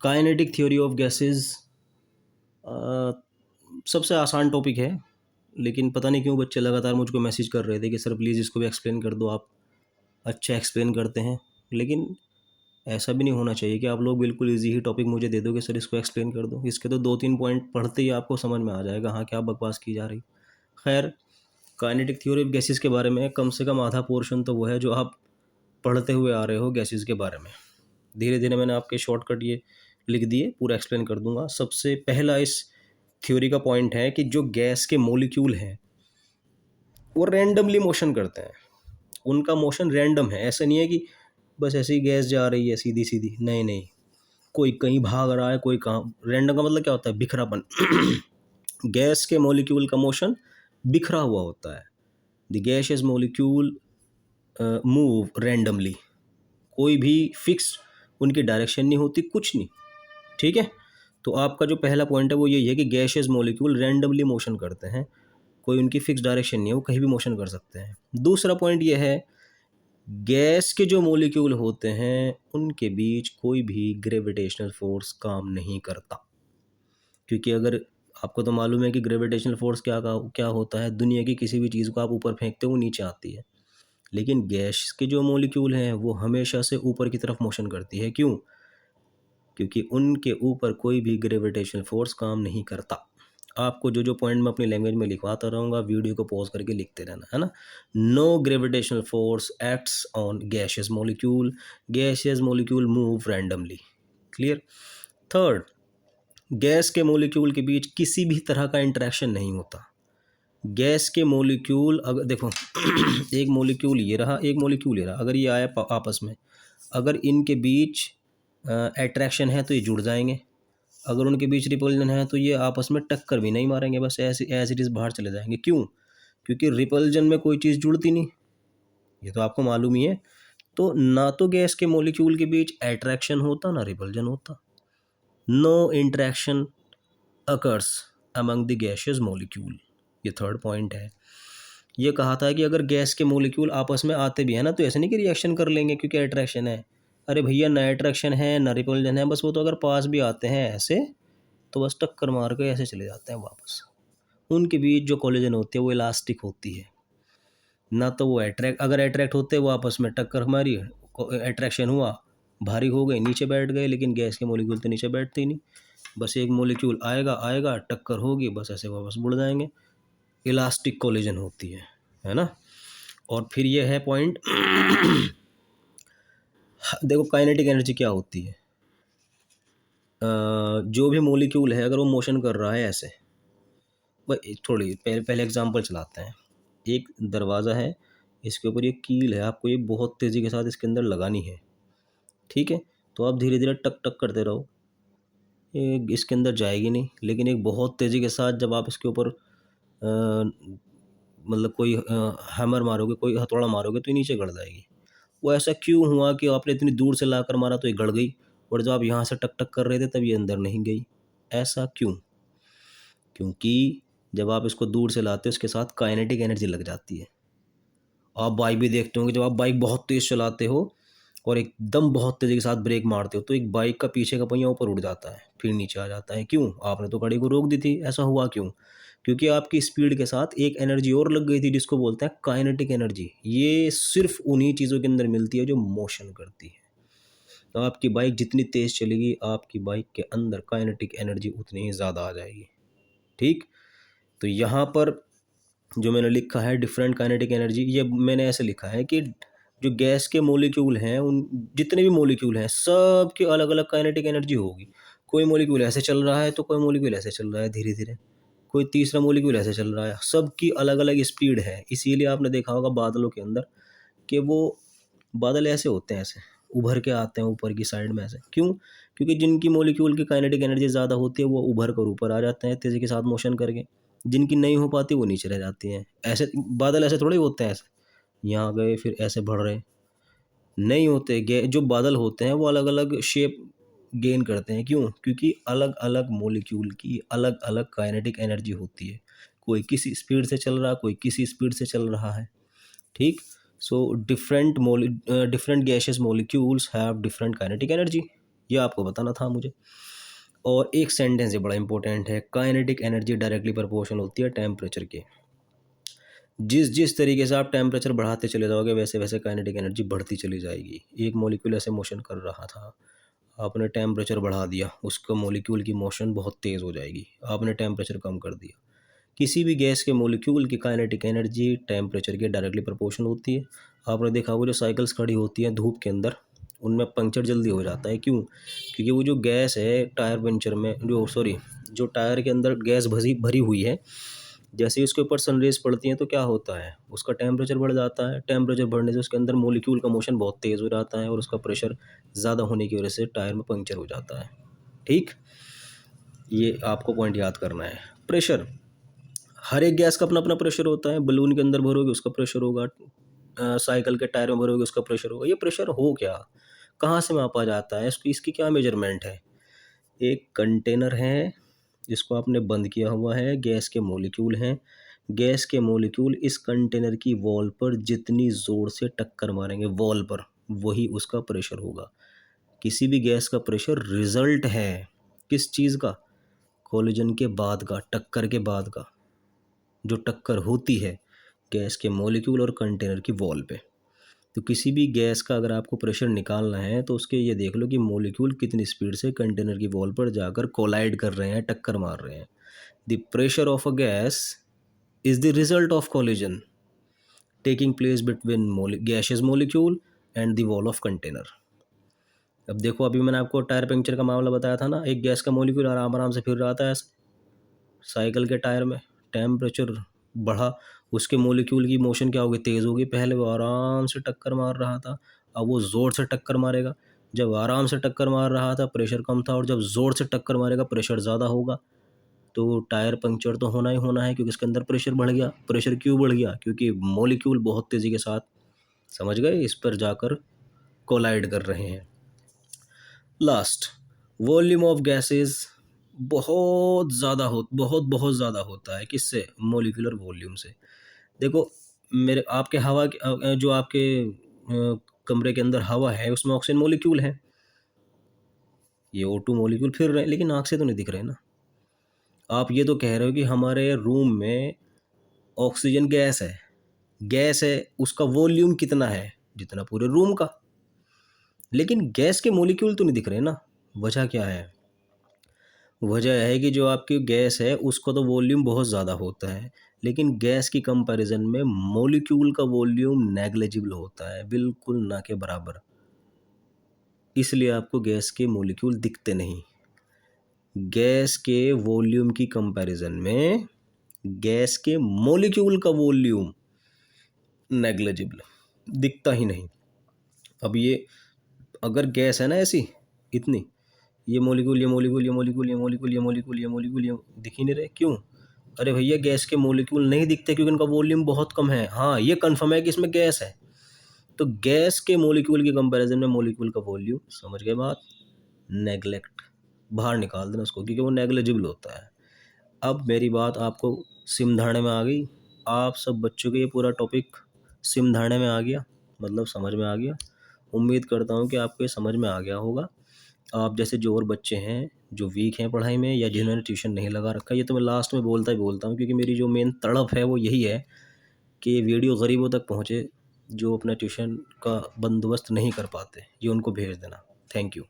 Kinetic theory of gases सबसे आसान topic है, लेकिन पता नहीं क्यों बच्चे लगातार मुझको मैसेज कर रहे थे कि सर प्लीज़ इसको भी एक्सप्लेन कर दो, आप अच्छा एक्सप्लेन करते हैं। लेकिन ऐसा भी नहीं होना चाहिए कि आप लोग बिल्कुल इजी ही टॉपिक मुझे दे दो कि सर इसको एक्सप्लेन कर दो। इसके तो 2-3 पॉइंट पढ़ते ही आपको समझ में आ जाएगा हाँ क्या बकवास की जा रही। खैर, काइनेटिक थ्योरी ऑफ गैसेस के बारे में कम से कम आधा पोर्शन तो वो है जो आप पढ़ते हुए आ रहे हो गैसेस के बारे में। धीरे धीरे मैंने आपके शॉर्टकट ये लिख दिए, पूरा एक्सप्लेन कर दूंगा। सबसे पहला इस थ्योरी का पॉइंट है कि जो गैस के मॉलिक्यूल हैं वो रैंडमली मोशन करते हैं। उनका मोशन रैंडम है, ऐसा नहीं है कि बस ऐसी गैस जा रही है सीधी सीधी, नहीं नहीं, कोई कहीं भाग रहा है, कोई कहाँ। रैंडम का मतलब क्या होता है? बिखरापन। गैस के मॉलिक्यूल का मोशन बिखरा हुआ होता है। The gaseous molecule move randomly, कोई भी फिक्स उनकी डायरेक्शन नहीं होती, कुछ नहीं। ठीक है, तो आपका जो पहला पॉइंट है वो यही है कि गैसियस मॉलिक्यूल रैंडमली मोशन करते हैं, कोई उनकी फिक्स डायरेक्शन नहीं है, वो कहीं भी मोशन कर सकते हैं। दूसरा पॉइंट ये है, गैस के जो मॉलिक्यूल होते हैं उनके बीच कोई भी ग्रेविटेशनल फोर्स काम नहीं करता। क्योंकि अगर आपको तो मालूम है कि ग्रेविटेशनल फोर्स क्या होता है, दुनिया की किसी भी चीज़ को आप ऊपर फेंकते हो वो नीचे आती है। लेकिन गैस के जो मॉलिक्यूल हैं वो हमेशा से ऊपर की तरफ मोशन करती है। क्यों? क्योंकि उनके ऊपर कोई भी ग्रेविटेशनल फोर्स काम नहीं करता। आपको जो जो पॉइंट मैं अपनी लैंग्वेज में लिखवाता रहूँगा, वीडियो को पॉज करके लिखते रहना, है ना। No gravitational force acts on gaseous molecule, gaseous molecule move randomly. Clear. Third, gas के मॉलिक्यूल के बीच किसी भी तरह का इंटरेक्शन नहीं होता। गैस के मॉलिक्यूल अगर देखो एक मॉलिक्यूल ये रहा, एक मॉलिक्यूल ये रहा, अगर ये आया आपस में, अगर इनके बीच अट्रैक्शन है तो ये जुड़ जाएंगे, अगर उनके बीच रिपल्जन है तो ये आपस में टक्कर भी नहीं मारेंगे, बस ऐसे एज इट इज़ बाहर चले जाएंगे। क्यों? क्योंकि रिपल्जन में कोई चीज़ जुड़ती नहीं, ये तो आपको मालूम ही है। तो ना तो गैस के मॉलिक्यूल के बीच अट्रैक्शन होता ना रिपल्जन होता। No interaction occurs among the gaseous molecule, ये थर्ड पॉइंट है। ये कहा था कि अगर गैस के मॉलिक्यूल आपस में आते भी हैं ना तो ऐसे नहीं कि रिएक्शन कर लेंगे क्योंकि अट्रैक्शन है। अरे भैया, ना अट्रैक्शन है ना रिपल्जन है, बस वो तो अगर पास भी आते हैं ऐसे तो बस टक्कर मार के ऐसे चले जाते हैं वापस। उनके बीच जो कोलिजन होती है वो इलास्टिक होती है, ना तो वो अगर अट्रैक्ट होते वो आपस में टक्कर मारी, अट्रैक्शन हुआ, भारी हो गए, नीचे बैठ गए। लेकिन गैस के मॉलिक्यूल तो नीचे बैठते ही नहीं, बस एक मॉलिक्यूल आएगा आएगा, टक्कर होगी, बस ऐसे वापस मुड़ जाएंगे। इलास्टिक कोलिजन होती है ना। और फिर ये है पॉइंट देखो काइनेटिक एनर्जी क्या होती है। जो भी मॉलिक्यूल है अगर वो मोशन कर रहा है ऐसे, भाई थोड़ी पहले पहले एग्जांपल चलाते हैं। एक दरवाज़ा है, इसके ऊपर ये कील है, आपको ये बहुत तेज़ी के साथ इसके अंदर लगानी है। ठीक है, तो आप धीरे धीरे टक टक करते रहो, ये इसके अंदर जाएगी नहीं। लेकिन एक बहुत तेज़ी के साथ जब आप इसके ऊपर मतलब कोई हैमर मारोगे, कोई हथौड़ा मारोगे तो ये नीचे गड़ जाएगी। वो ऐसा क्यों हुआ कि आपने इतनी दूर से लाकर मारा तो ये गड़ गई, और जब आप यहाँ से टक टक कर रहे थे तब ये अंदर नहीं गई? ऐसा क्यों? क्योंकि जब आप इसको दूर से लाते हो इसके साथ काइनेटिक एनर्जी लग जाती है। आप बाइक भी देखते होंगे, जब आप बाइक बहुत तेज़ चलाते हो और एकदम बहुत तेज़ी के साथ ब्रेक मारते हो तो एक बाइक का पीछे का पहिया ऊपर उड़ जाता है, फिर नीचे आ जाता है। क्यों? आपने तो गाड़ी को रोक दी थी। ऐसा हुआ क्यों? क्योंकि आपकी स्पीड के साथ एक एनर्जी और लग गई थी जिसको बोलते हैं काइनेटिक एनर्जी। ये सिर्फ उन्हीं चीज़ों के अंदर मिलती है जो मोशन करती है। तो आपकी बाइक जितनी तेज़ चलेगी, आपकी बाइक के अंदर काइनेटिक एनर्जी उतनी ही ज़्यादा आ जाएगी। ठीक, तो यहाँ पर जो मैंने लिखा है डिफरेंट काइनेटिक एनर्जी, ये मैंने ऐसे लिखा है कि जो गैस के मॉलिक्यूल हैं, उन जितने भी मॉलिक्यूल हैं सब की अलग अलग काइनेटिक एनर्जी होगी। कोई मॉलिक्यूल ऐसे चल रहा है तो कोई मॉलिक्यूल ऐसे चल रहा है धीरे धीरे, कोई तीसरा मॉलिक्यूल ऐसे चल रहा है, सबकी अलग अलग स्पीड है। इसीलिए आपने देखा होगा बादलों के अंदर कि वो बादल ऐसे होते हैं, ऐसे उभर के आते हैं ऊपर की साइड में ऐसे। क्यों? क्योंकि जिनकी मॉलिक्यूल की काइनेटिक एनर्जी ज़्यादा होती है वो उभर कर ऊपर आ जाते हैं तेज़ी के साथ मोशन करके, जिनकी नहीं हो पाती वो नीचे रह जाती हैं। ऐसे बादल ऐसे थोड़े होते हैं, ऐसे यहाँ गए फिर ऐसे बढ़ रहे, नहीं होते। जो बादल होते हैं वो अलग अलग शेप गेन करते हैं। क्यों? क्योंकि अलग अलग मॉलिक्यूल की अलग अलग काइनेटिक एनर्जी होती है। कोई किसी स्पीड से चल रहा, कोई किसी स्पीड से चल रहा है। ठीक, so different gaseous molecules have different kinetic energy. ये आपको बताना था मुझे। और एक सेंटेंस ये बड़ा इंपॉर्टेंट है, काइनेटिक एनर्जी डायरेक्टली प्रोपोर्शनल होती है टेम्परेचर के। जिस जिस तरीके से आप टेम्परेचर बढ़ाते चले जाओगे वैसे वैसे काइनेटिक एनर्जी बढ़ती चली जाएगी। एक मॉलिक्यूल ऐसे मोशन कर रहा था, आपने टेम्परेचर बढ़ा दिया, उसका मॉलिक्यूल की मोशन बहुत तेज़ हो जाएगी। आपने टेम्परेचर कम कर दिया। किसी भी गैस के मॉलिक्यूल की काइनेटिक एनर्जी टेम्परेचर के डायरेक्टली प्रोपोर्शनल होती है। आपने देखा होगा जो साइकिल्स खड़ी होती हैं धूप के अंदर, उनमें पंक्चर जल्दी हो जाता है। क्यों? क्योंकि वो जो गैस है टायर पंक्चर में, जो टायर के अंदर गैस भरी भरी हुई है, जैसे ही उसके ऊपर सनरेज पड़ती हैं तो क्या होता है, उसका टेम्परेचर बढ़ जाता है। टेम्परेचर बढ़ने से उसके अंदर मॉलिक्यूल का मोशन बहुत तेज़ हो जाता है और उसका प्रेशर ज़्यादा होने की वजह से टायर में पंक्चर हो जाता है। ठीक, ये आपको पॉइंट याद करना है। प्रेशर, हर एक गैस का अपना अपना प्रेशर होता है। बलून के अंदर भरोगे उसका प्रेशर होगा, साइकिल के टायर में भरोगे उसका प्रेशर होगा। ये प्रेशर हो क्या, कहाँ से मापा जाता है, इसकी क्या मेजरमेंट है? एक कंटेनर है जिसको आपने बंद किया हुआ है, गैस के मॉलिक्यूल हैं। गैस के मॉलिक्यूल इस कंटेनर की वॉल पर जितनी ज़ोर से टक्कर मारेंगे वॉल पर, वही उसका प्रेशर होगा। किसी भी गैस का प्रेशर रिजल्ट है किस चीज़ का? कोलिजन के बाद का, टक्कर के बाद का, जो टक्कर होती है गैस के मॉलिक्यूल और कंटेनर की वॉल पे। तो किसी भी गैस का अगर आपको प्रेशर निकालना है तो उसके ये देख लो कि मॉलिक्यूल कितनी स्पीड से कंटेनर की वॉल पर जाकर कोलाइड कर रहे हैं, टक्कर मार रहे हैं। The pressure of a gas is the result of collision taking place between gaseous molecule and the wall of container. अब देखो, अभी मैंने आपको टायर पंक्चर का मामला बताया था ना, एक गैस का मॉलिक्यूल आराम आराम से फिर रहा था ऐसे साइकिल के टायर में, टेम्परेचर बढ़ा, उसके मॉलिक्यूल की मोशन क्या होगी, तेज़ होगी। पहले वो आराम से टक्कर मार रहा था, अब वो ज़ोर से टक्कर मारेगा। जब आराम से टक्कर मार रहा था प्रेशर कम था, और जब ज़ोर से टक्कर मारेगा प्रेशर ज़्यादा होगा। तो टायर पंक्चर तो होना ही होना है, क्योंकि इसके अंदर प्रेशर बढ़ गया। प्रेशर क्यों बढ़ गया? क्योंकि मॉलिक्यूल बहुत तेज़ी के साथ, समझ गए, इस पर जाकर कोलाइड कर रहे हैं। लास्ट, वॉल्यूम ऑफ गैसेस बहुत बहुत ज़्यादा होता है। किससे? मॉलिक्यूलर वॉल्यूम से। देखो, मेरे आपके हवा के जो आपके कमरे के अंदर हवा है उसमें ऑक्सीजन मॉलिक्यूल है, ये O2 मॉलिक्यूल फिर रहे हैं, लेकिन आँख से तो नहीं दिख रहे ना। आप ये तो कह रहे हो कि हमारे रूम में ऑक्सीजन गैस है, उसका वॉल्यूम कितना है? जितना पूरे रूम का। लेकिन गैस के मॉलिक्यूल तो नहीं दिख रहे ना। वजह क्या है? वजह है कि जो आपकी गैस है उसका तो वॉल्यूम बहुत ज़्यादा होता है, लेकिन गैस की कंपैरिजन में मॉलिक्यूल का वॉल्यूम नेग्लिजिबल होता है, बिल्कुल ना के बराबर। इसलिए आपको गैस के मॉलिक्यूल दिखते नहीं। गैस के वॉल्यूम की कंपैरिजन में गैस के मॉलिक्यूल का वॉल्यूम नेग्लिजिबल, दिखता ही नहीं। अब ये अगर गैस है ना ऐसी इतनी, ये मॉलिक्यूल ये मॉलिक्यूल ये मॉलिक्यूल ये मॉलिक्यूल ये मॉलिक्यूल ये मॉलिक्यूल ये दिख ही नहीं रहे, क्यों? अरे भैया, गैस के मॉलिक्यूल नहीं दिखते क्योंकि इनका वॉल्यूम बहुत कम है। हाँ, ये कन्फर्म है कि इसमें गैस है। तो गैस के मॉलिक्यूल की कंपैरिजन में मॉलिक्यूल का वॉल्यूम, समझ गए बात, नेग्लेक्ट, बाहर निकाल देना उसको, क्योंकि वो नेग्लिजिबल होता है। अब मेरी बात आपको सिमधारणे में आ गई। आप सब बच्चों के ये पूरा टॉपिक सिमधारणे में आ गया, मतलब समझ में आ गया। उम्मीद करता हूँ कि आपको ये समझ में आ गया होगा। आप जैसे जो और बच्चे हैं जो वीक हैं पढ़ाई में, या जिन्होंने ट्यूशन नहीं लगा रखा, ये तो मैं लास्ट में बोलता ही बोलता हूँ, क्योंकि मेरी जो मेन तड़प है वो यही है कि ये वीडियो गरीबों तक पहुँचे जो अपना ट्यूशन का बंदोबस्त नहीं कर पाते, ये उनको भेज देना। Thank you.